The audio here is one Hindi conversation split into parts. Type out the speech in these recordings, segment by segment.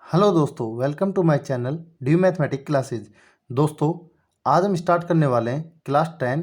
हेलो दोस्तों, welcome to my channel due mathematic classes. दोस्तों, आज हम स्टार्ट करने वाले हैं class 10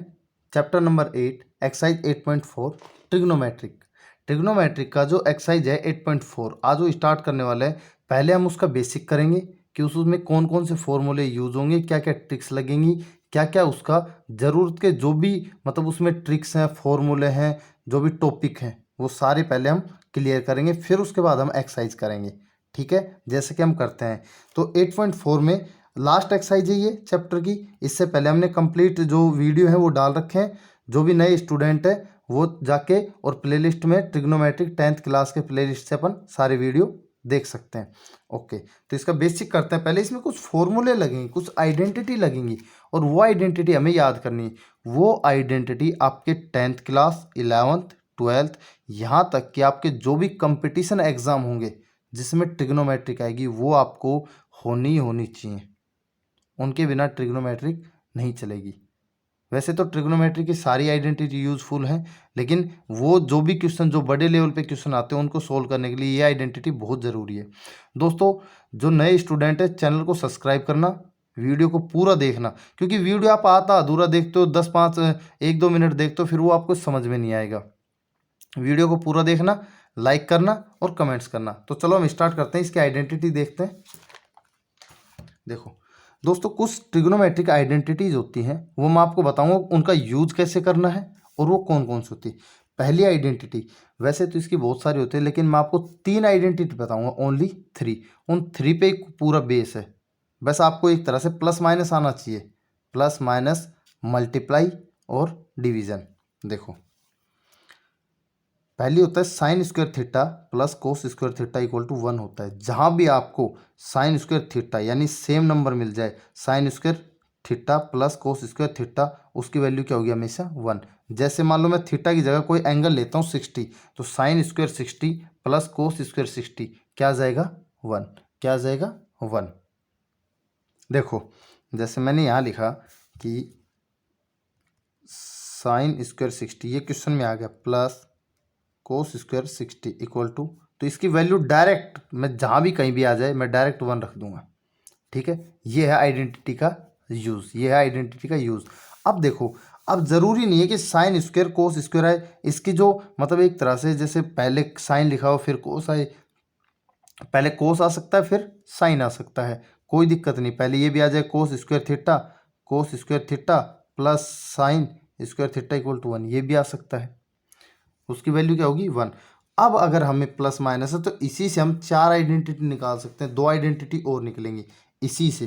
chapter number 8 exercise 8.4 trigonometric. Trigonometric का जो एक्सरसाइज है 8.4 आज वो स्टार्ट करने वाले हैं। पहले हम उसका बेसिक करेंगे कि उसमें कौन कौन से फॉर्मूले यूज होंगे, क्या क्या ट्रिक्स लगेंगी, क्या क्या उसका ज़रूरत के जो भी मतलब उसमें ट्रिक्स हैं, फॉर्मूले हैं, जो भी टॉपिक हैं वो सारे पहले हम क्लियर करेंगे। फिर उसके बाद हम एक्सरसाइज करेंगे। ठीक है, जैसे कि हम करते हैं। तो 8.4 में लास्ट एक्सरसाइज है ये चैप्टर की। इससे पहले हमने कंप्लीट जो वीडियो है वो डाल रखे हैं। जो भी नए स्टूडेंट है वो जाके और प्लेलिस्ट में ट्रिग्नोमेट्रिक 10th क्लास के प्लेलिस्ट से अपन सारे वीडियो देख सकते हैं। ओके, तो इसका बेसिक करते हैं। पहले इसमें कुछ फॉर्मूले लगेंगे, कुछ आइडेंटिटी लगेंगी और वो आइडेंटिटी हमें याद करनी है। वो आइडेंटिटी आपके 10th क्लास, 11th, 12th, यहाँ तक कि आपके जो भी कंपटीशन एग्जाम होंगे जिसमें ट्रिग्नोमेट्रिक आएगी वो आपको होनी चाहिए। उनके बिना ट्रिग्नोमेट्रिक नहीं चलेगी। वैसे तो ट्रिग्नोमेट्री की सारी आइडेंटिटी यूजफुल हैं, लेकिन वो जो भी क्वेश्चन जो बड़े लेवल पे क्वेश्चन आते हैं उनको सोल्व करने के लिए ये आइडेंटिटी बहुत ज़रूरी है। दोस्तों, जो नए स्टूडेंट है चैनल को सब्सक्राइब करना, वीडियो को पूरा देखना, क्योंकि वीडियो आप आता अधूरा देखते हो, 10-5 1-2 मिनट देखते हो, फिर वो आपको समझ में नहीं आएगा। वीडियो को पूरा देखना, लाइक करना और कमेंट्स करना। तो चलो हम स्टार्ट करते हैं, इसकी आइडेंटिटी देखते हैं। देखो दोस्तों, कुछ ट्रिग्नोमेट्रिक आइडेंटिटीज होती हैं, वो मैं आपको बताऊंगा उनका यूज कैसे करना है और वो कौन कौन सी होती है। पहली आइडेंटिटी, वैसे तो इसकी बहुत सारी होती है लेकिन मैं आपको 3 आइडेंटिटी बताऊंगा, ओनली 3। उन 3 पे एक पूरा बेस है। बस आपको एक तरह से प्लस माइनस आना चाहिए, प्लस माइनस, मल्टीप्लाई और डिवीजन। देखो, पहली होता है sine square theta plus cos square theta equal to 1 होता है। जहां भी आपको साइन स्क्वायर थीटा यानी सेम नंबर मिल जाए, sine square theta plus cos square theta, उसकी वैल्यू क्या होगी? हमेशा 1। जैसे मान लो मैं थीटा की जगह कोई एंगल लेता हूँ 60, तो sine square 60 plus cos square 60 क्या आ जाएगा? 1। क्या आ जाएगा? 1। देखो, जैसे मैंने यहाँ लिखा कि साइन स्क्वायर 60, ये क्वेश्चन में आ गया, plus cos square 60 equal to, तो इसकी वैल्यू डायरेक्ट मैं जहाँ भी कहीं भी आ जाए मैं डायरेक्ट 1 रख दूंगा। ठीक है, ये है आइडेंटिटी का यूज़, ये है आइडेंटिटी का यूज़। अब देखो, अब ज़रूरी नहीं है कि साइन स्क्वायर कोस स्क्वायर आए। इसकी जो मतलब एक तरह से जैसे पहले साइन लिखा हो फिर कोस आए, पहले कोस आ सकता है फिर साइन आ सकता है, कोई दिक्कत नहीं। पहले ये भी आ जाए cos square theta, cos square theta plus sine square theta equal to 1, ये भी आ सकता है। उसकी वैल्यू क्या होगी? 1। अब अगर हमें प्लस माइनस है तो इसी से हम 4 आइडेंटिटी निकाल सकते हैं, 2 आइडेंटिटी और निकलेंगी इसी से।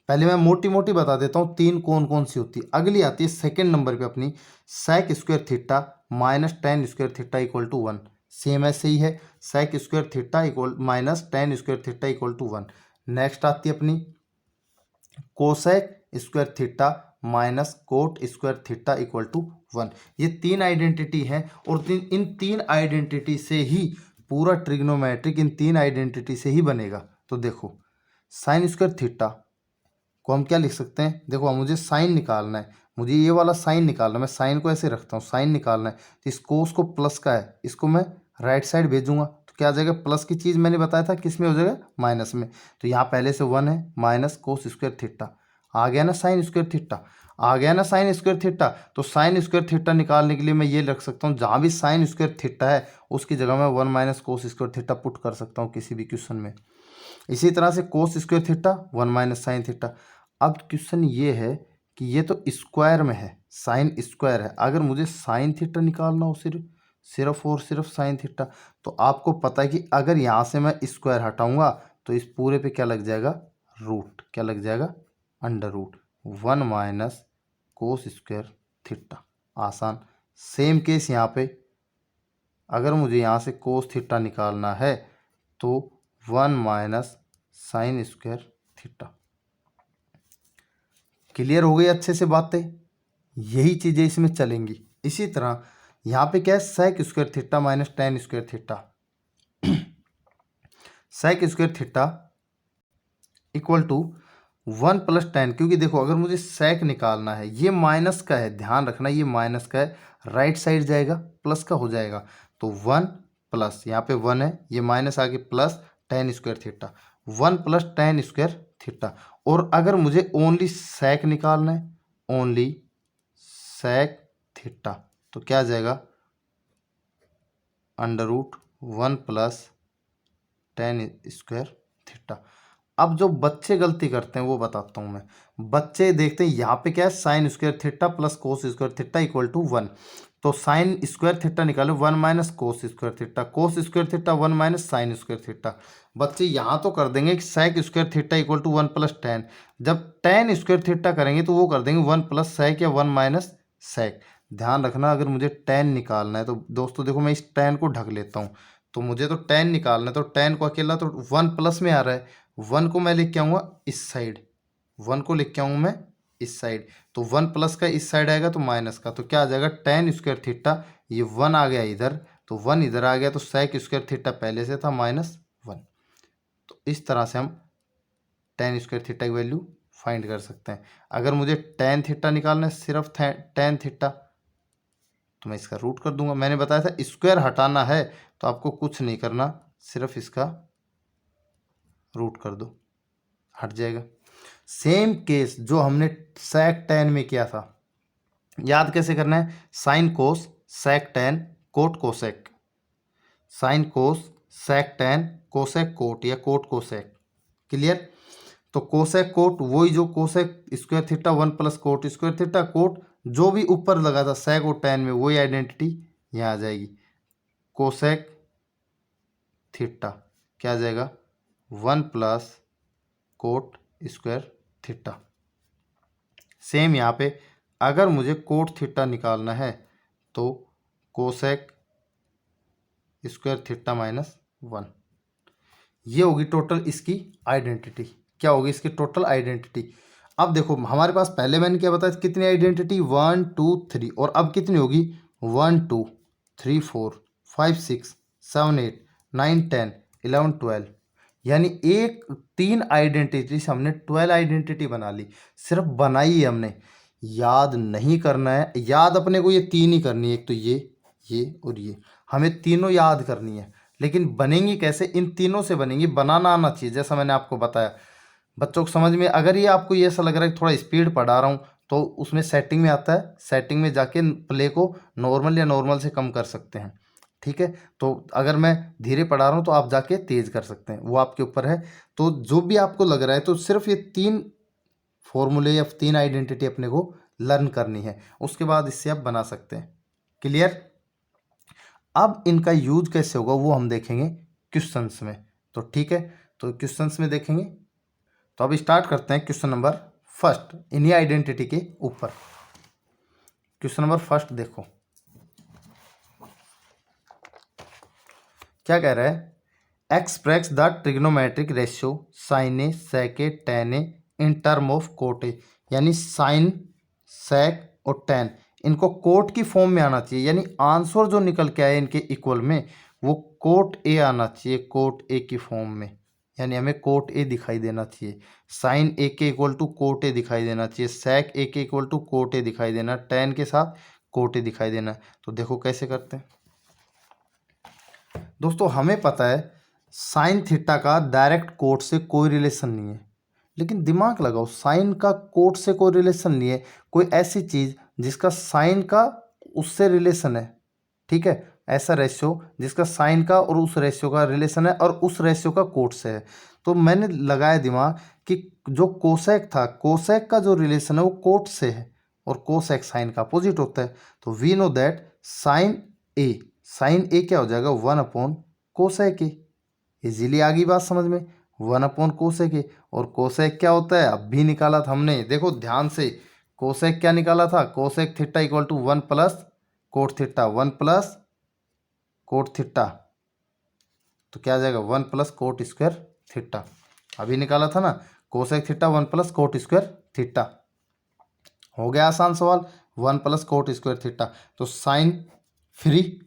पहले मैं मोटी मोटी बता देता हूँ 3 कौन कौन सी होती है। अगली आती है सेकंड नंबर पे अपनी, sec square theta minus tan square theta equal to 1। Same ऐसे ही है, sec square theta equal minus tan square theta equal to 1। Next आती है अपनी cosec square theta minus cot square theta equal to 1। ये 3 आइडेंटिटी हैं और इन 3 आइडेंटिटी से ही पूरा ट्रिग्नोमेट्रिक इन 3 आइडेंटिटी से ही बनेगा। तो देखो, साइन स्क्वायर थीटा को हम क्या लिख सकते हैं? देखो, मुझे साइन निकालना है, मुझे ये वाला साइन निकालना है। मैं साइन को ऐसे रखता हूँ, साइन निकालना है तो इस कोस को प्लस का है, इसको मैं राइट साइड भेजूंगा तो क्या आ जाएगा? प्लस की चीज़ मैंने बताया था किस में हो जाएगा? माइनस में। तो यहाँ पहले से 1 है, माइनस कोस स्क्वायर थीटा आ गया ना, साइन स्क्वायर थीटा आ गया ना, साइन स्क्वायर थीटा। तो साइन स्क्वायर थीटा निकालने के लिए मैं ये रख सकता हूँ, जहाँ भी साइन स्क्वायर थीटा है उसकी जगह मैं 1 minus cos square theta put कर सकता हूँ किसी भी क्वेश्चन में। इसी तरह से कोस square theta 1 minus sine theta. अब क्वेश्चन ये है कि ये तो स्क्वायर में है, साइन स्क्वायर है, अगर मुझे साइन थीटा निकालना हो सिर्फ सिर्फ और सिर्फ साइन थीटा, तो आपको पता है कि अगर यहाँ से मैं स्क्वायर हटाऊंगा तो इस पूरे पे क्या लग जाएगा? रूट। क्या लग जाएगा? Under root 1 minus cos square theta. आसान। सेम केस यहाँ पे, अगर मुझे यहाँ से कोस थीटा निकालना है तो 1 minus sine square theta. Clear हो गई अच्छे से बातें? यही चीज़ें इसमें चलेंगी। इसी तरह यहाँ पे क्या है? Sec square theta minus tan square theta. Sec square theta equal to 1 plus tan, क्योंकि देखो अगर मुझे सेक निकालना है, ये माइनस का है, ध्यान रखना ये माइनस का है, राइट साइड जाएगा प्लस का हो जाएगा। तो 1 प्लस, यहाँ पे 1 है, ये माइनस आगे plus tan square theta, 1 plus tan square theta. और अगर मुझे ओनली सेक निकालना है, ओनली सेक थीटा, तो क्या आ जाएगा, under root 1 plus tan square theta. अब जो बच्चे गलती करते हैं वो बताता हूँ मैं। बच्चे देखते हैं यहाँ पे क्या है, sine square theta plus cos square theta equal to 1। तो साइन स्क्वायर थीटा निकालो, 1 minus cos square theta, cos square theta 1 minus sine square theta. बच्चे यहाँ तो कर देंगे कि sec square theta equal to 1 plus tan. जब टेन स्क्वायर थीटा करेंगे तो वो कर देंगे 1 प्लस सेक या 1 माइनस सेक। ध्यान रखना, अगर मुझे टेन निकालना है तो दोस्तों देखो मैं इस टेन को ढक लेता हूँ। तो मुझे तो टेन निकालना है, तो टेन को अकेला तो 1 प्लस में आ रहा है, 1 को मैं लिख के आऊँगा इस साइड, 1 को लिख के आऊँ मैं इस साइड। तो 1 प्लस का इस साइड आएगा तो माइनस का, तो क्या आ जाएगा, टेन स्क्वायर थीटा, ये 1 आ गया इधर, तो 1 इधर आ गया, तो सेक स्क्वायर थीटा पहले से था -1। तो इस तरह से हम टेन स्क्वायर थीटा की वैल्यू फाइंड कर सकते हैं। अगर मुझे टेन थीटा निकालना है, सिर्फ टेन थीटा, तो मैं इसका रूट कर दूंगा। मैंने बताया था स्क्वायर हटाना है तो आपको कुछ नहीं करना, सिर्फ इसका रूट कर दो, हट जाएगा। सेम केस जो हमने सेक टेन में किया था, याद कैसे करना है, sine cos sec tan cot cosec, sine cos sec tan cosec cot या कोट कोसेक, क्लियर। तो कोसेक कोट वही जो cosec square theta 1 plus cot square theta, cot जो भी ऊपर लगा था सेक और टेन में वही आइडेंटिटी यहाँ आ जाएगी, कोसेक थीटा क्या आ जाएगा, 1 plus cot square theta. Same यहाँ पे अगर मुझे कोट थीटा निकालना है तो कोसेक स्क्वायर थीटा -1, ये होगी टोटल इसकी आइडेंटिटी। क्या होगी इसकी टोटल आइडेंटिटी। अब देखो हमारे पास पहले मैंने क्या बताया, कितनी आइडेंटिटी, 1 2 3, और अब कितनी होगी, 1 2 3 4 5 6 7 8 9 10 11 12, यानी एक 3 आइडेंटिटी से हमने 12 आइडेंटिटी बना ली। सिर्फ बनाई है हमने, याद नहीं करना है। याद अपने को ये 3 ही करनी है, एक तो ये और ये, हमें तीनों याद करनी है। लेकिन बनेंगी कैसे, इन तीनों से बनेंगी, बनाना आना चाहिए, जैसा मैंने आपको बताया। बच्चों को समझ में, अगर ये आपको ये ऐसा लग रहा है कि थोड़ा स्पीड पढ़ा रहा हूँ, तो उसमें सेटिंग में आता है, सेटिंग में जाके प्ले को नॉर्मल या नॉर्मल से कम कर सकते हैं, ठीक है। तो अगर मैं धीरे पढ़ा रहा हूँ तो आप जाके तेज़ कर सकते हैं, वो आपके ऊपर है। तो जो भी आपको लग रहा है, तो सिर्फ ये 3 फॉर्मूले या 3 आइडेंटिटी अपने को लर्न करनी है, उसके बाद इससे आप बना सकते हैं, क्लियर। अब इनका यूज कैसे होगा वो हम देखेंगे क्वेश्चंस में, तो ठीक है, तो क्वेश्चंस में देखेंगे। तो अब स्टार्ट करते हैं क्वेश्चन नंबर फर्स्ट, इन्हीं आइडेंटिटी के ऊपर। क्वेश्चन नंबर फर्स्ट देखो क्या कह रहा है, express the trigonometric ratio sine A sec A tan A in term of cot A, यानी साइन सेक और टेन इनको कोट की फॉर्म में आना चाहिए, यानी आंसर जो निकल के आए इनके इक्वल में वो कोट ए आना चाहिए, कोट ए की फॉर्म में, यानी हमें कोट ए दिखाई देना चाहिए। साइन ए के इक्वल टू कोट ए दिखाई देना चाहिए, सेक ए के इक्वल टू कोट ए दिखाई देना, टेन के साथ कोट ए दिखाई देना। तो देखो कैसे करते हैं दोस्तों। हमें पता है साइन थीटा का डायरेक्ट कोट से कोई रिलेशन नहीं है, लेकिन दिमाग लगाओ, साइन का कोट से कोई रिलेशन नहीं है। कोई ऐसी चीज़ जिसका साइन का उससे रिलेशन है, ठीक है, ऐसा रेशियो जिसका साइन का और उस रेशियो का रिलेशन है और उस रेशियो का कोट से है। तो मैंने लगाया दिमाग कि जो कोसेक था, कोसेक का जो रिलेशन है वो कोट से है और कोसेक साइन का अपोजिट होता है। तो वी नो दैट साइन ए क्या हो जाएगा, 1 अपॉन कोसेक ए। इजीली आ गई बात समझ में, 1 अपॉन कोसेक ए। और कोसेक क्या होता है, अब भी निकाला था हमने, देखो ध्यान से, कोसेक क्या निकाला था, cosec theta equal to 1 plus cot theta, 1 plus cot theta, तो क्या आ जाएगा 1 प्लस कोट स्क्वायर थीटा। अभी निकाला था ना, cosec theta 1 plus cot square theta. हो गया आसान सवाल, 1 प्लस कोट स्क्वायर थीटा। तो साइन फ्री,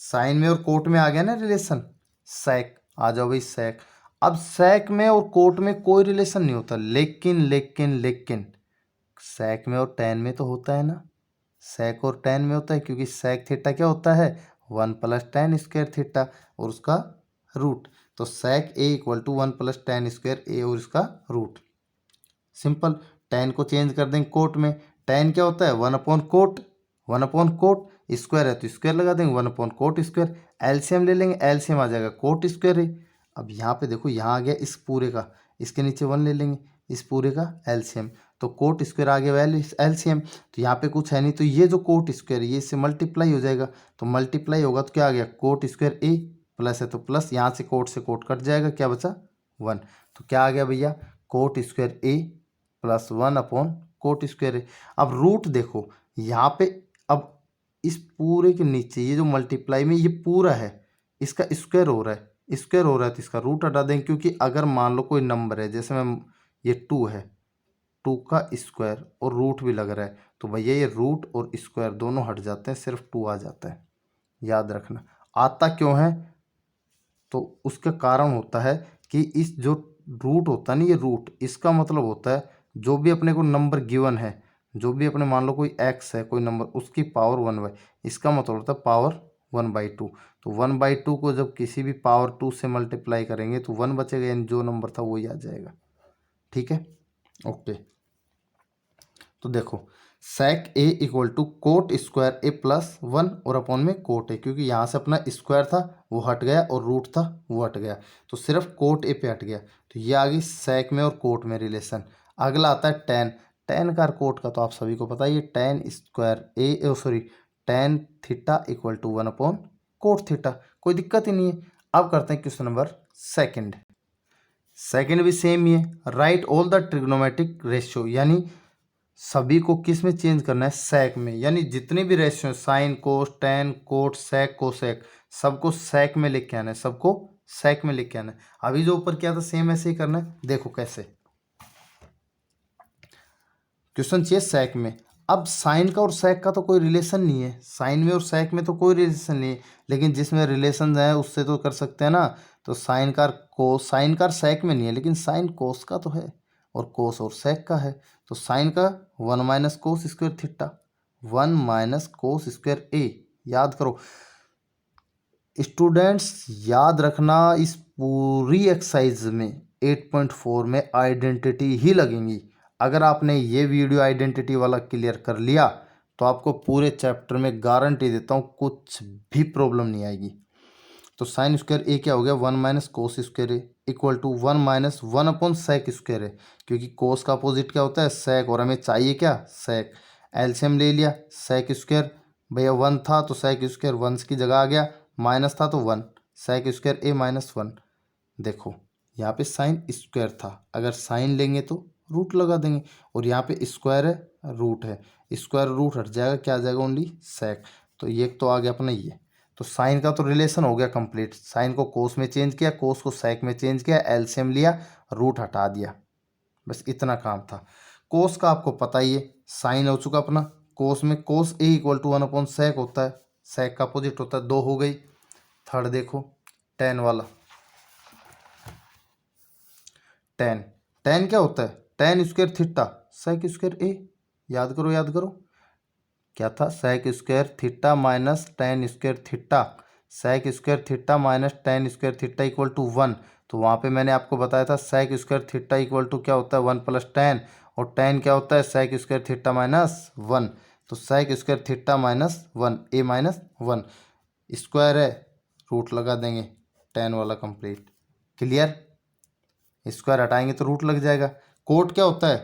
साइन में और कोट में आ गया ना रिलेशन, सेक आ जाओ भाई सेक। अब सेक में और कोट में कोई रिलेशन नहीं होता, लेकिन लेकिन लेकिन सेक में और टेन में तो होता है ना, सेक और टेन में होता है, क्योंकि सेक थीटा क्या होता है, 1 प्लस टेन स्क्वायर थीटा और उसका रूट। तो sec a equal to 1 plus tan square A और इसका रूट। सिंपल, टेन को चेंज कर देंगे कोट में। टेन क्या होता है? 1/कोट, 1/कोट, स्क्वायर है तो स्क्वायर लगा देंगे, 1/कोट स्क्वायर। एलसीएम ले लेंगे, एलसीएम आ जाएगा कोट स्क्वायर है। अब यहाँ पे देखो, यहाँ आ गया इस पूरे का, इसके नीचे 1 ले लेंगे, इस पूरे का एलसीएम, तो कोट स्क्वायर आ गया वैल्यू एलसीएम। तो यहाँ पे कुछ है नहीं, तो ये जो कोट स्क्वायर ये इससे मल्टीप्लाई हो जाएगा, तो मल्टीप्लाई होगा तो क्या आ गया? कोट स्क्वायर ए, प्लस है तो प्लस, यहाँ से कोट कट जाएगा, क्या बचा? 1। तो क्या आ गया भैया? Coat square A plus 1/कोट square ए। अब रूट देखो यहाँ पे, अब इस पूरे के नीचे ये जो मल्टीप्लाई में ये पूरा है, इसका स्क्वायर हो रहा है, स्क्वायर हो रहा है तो इसका रूट हटा देंगे, क्योंकि अगर मान लो कोई नंबर है, जैसे मैं ये 2 है, 2 का स्क्वायर और रूट भी लग रहा है, तो भैया ये रूट और स्क्वायर दोनों हट जाते हैं, सिर्फ 2 आ जाता है। याद रखना। आता क्यों है? तो उसका कारण होता है कि इस जो रूट होता है ना, ये रूट, इसका मतलब होता है जो भी अपने को नंबर गिवन है, जो भी अपने मान लो कोई एक्स है कोई नंबर, उसकी पावर 1/, इसका मतलब होता है पावर 1/2। तो 1/2 को जब किसी भी पावर 2 से मल्टीप्लाई करेंगे तो 1 बचेगा, यानी जो नंबर था वही आ जाएगा। ठीक है, ओके। तो देखो sec a equal to cot square A plus 1 और अपॉन में कोट ए, क्योंकि यहाँ से अपना स्क्वायर था वो हट गया और रूट था वो हट गया, तो सिर्फ कोट ए पे हट गया। तो ये आ गई sec में और कोट में रिलेशन। अगला आता है टेन। टेन का और कोट का तो आप सभी को पता है, ये tan square A sorry tan theta equal to 1/कोट थीटा, कोई दिक्कत ही नहीं है। अब करते हैं क्वेश्चन नंबर सेकेंड। सेकेंड भी सेम ही है, write all the trigonometric ratio, यानी सभी को किस में चेंज करना है? सेक में, यानी जितने भी ratio sine cos tan cot sec cosec, सबको सेक में लिख के आना है, सबको सेक में लिख के आना है। अभी जो ऊपर किया था सेम ऐसे ही करना है। देखो कैसे क्वेश्चन चाहिए सेक में। अब साइन का और सेक का तो कोई रिलेशन नहीं है, साइन में और सेक में तो कोई रिलेशन नहीं है, लेकिन जिसमें रिलेशन है उससे तो कर सकते हैं ना। तो साइन का कोस, साइन का सेक में नहीं है, लेकिन साइन कोस का तो है और कोस और सेक का है। तो साइन का 1 minus cos square theta, 1 minus cos square A. याद करो स्टूडेंट्स, याद रखना, इस पूरी एक्सरसाइज में 8.4 में आइडेंटिटी ही लगेंगी। अगर आपने ये वीडियो आइडेंटिटी वाला क्लियर कर लिया तो आपको पूरे चैप्टर में गारंटी देता हूँ कुछ भी प्रॉब्लम नहीं आएगी। तो साइन स्क्वायर ए क्या हो गया? 1 minus cos square A equal to 1 minus 1/सेक स्क्वायर है, क्योंकि कोस का अपोजिट क्या होता है? सेक, और हमें चाहिए क्या? सेक। एलसीएम ले लिया, सेक स्क्वायर भैया 1 था तो सेक स्क्वायर 1 की जगह आ गया, माइनस था तो 1, सेक स्क्वायर ए माइनस 1। देखो यहाँ पे साइन स्क्वायर था, अगर साइन लेंगे तो रूट लगा देंगे, और यहाँ पे स्क्वायर है रूट है, स्क्वायर रूट हट जाएगा, क्या आ जाएगा? ओनली सेक। तो ये तो आ गया अपना ये। तो साइन का तो रिलेशन हो गया कंप्लीट, साइन को कोस में चेंज किया, कोस को सेक में चेंज किया, एलसीएम लिया, रूट हटा दिया, बस इतना काम था। कोस का आपको पता ही है, साइन हो चुका अपना, कोस में कोस ए इक्वल टू 1/सेक होता है, सेक का अपोजिट होता है, 2 हो गई। थर्ड देखो टेन वाला, टेन, टेन क्या होता है? Tan square theta sec square A. याद करो याद करो, क्या था? Sec square theta minus tan square theta, sec square theta minus tan square theta equal to 1। तो वहाँ पे मैंने आपको बताया था sec square theta equal to क्या होता है? 1 प्लस टेन, और टेन क्या होता है? Sec square theta minus 1। तो sec square theta minus 1 A minus 1, square है रूट लगा देंगे, टेन वाला कंप्लीट। क्लियर? स्क्वायर हटाएंगे तो रूट लग जाएगा। कोट क्या होता है?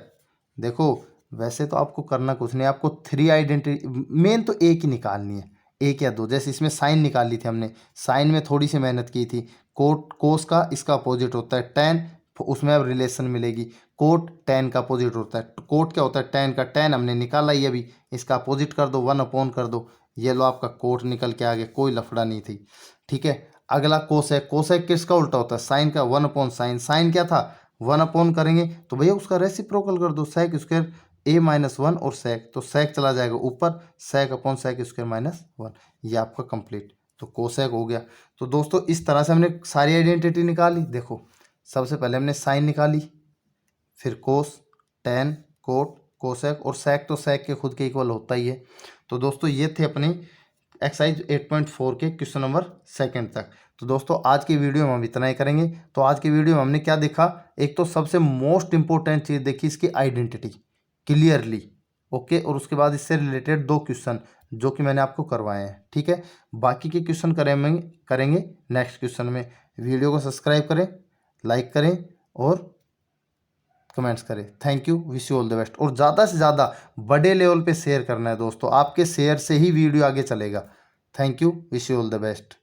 देखो वैसे तो आपको करना कुछ नहीं, आपको 3 आइडेंटिटी मेन तो एक ही निकालनी है, एक या दो। जैसे इसमें साइन निकाल ली थी हमने, साइन में थोड़ी सी मेहनत की थी। कोट कोस का इसका अपोजिट होता है टेन, उसमें अब रिलेशन मिलेगी। कोट टेन का अपोजिट होता है, कोट क्या होता है? टेन का, टेन हमने निकाला ही अभी, इसका अपोजिट कर दो, 1/, कर दो, ये लो आपका कोट निकल के आ गया, कोई लफड़ा नहीं थी। ठीक है, अगला कोसेक, कोसेक किसका उल्टा होता है? साइन का, 1/साइन, साइन क्या था? 1/, करेंगे तो भैया उसका रेसिप्रोकल कर दो, सेक स्क्वायर ए माइनस 1 और सेक, तो सेक चला जाएगा ऊपर, सेक अपॉन सेक स्क्वायर माइनस 1, ये आपका कंप्लीट। तो कोसेक हो गया। तो दोस्तों इस तरह से हमने सारी आइडेंटिटी निकाली। देखो सबसे पहले हमने साइन निकाली, फिर कोस, टेन, कोट, कोसेक, और सेक तो सेक के खुद के इक्वल होता ही है। तो दोस्तों ये थे अपनी एक्सरसाइज 8.4 के क्वेश्चन नंबर सेकंड तक। तो दोस्तों आज की वीडियो में हम इतना ही करेंगे। तो आज की वीडियो में हमने क्या देखा, एक तो सबसे मोस्ट इंपॉर्टेंट चीज़ देखी इसकी आइडेंटिटी क्लियरली, ओके, और उसके बाद इससे रिलेटेड 2 क्वेश्चन जो कि मैंने आपको करवाए हैं, ठीक है। बाकी के क्वेश्चन करेंगे नेक्स्ट क्वेश्चन में। वीडियो को सब्सक्राइब करें, लाइक करें और कमेंट्स करें। Thank you, wish you all the best. और ज़्यादा से ज़्यादा बड़े लेवल पे शेयर करना है दोस्तों, आपके शेयर से ही वीडियो आगे चलेगा। Thank you, wish you all the best.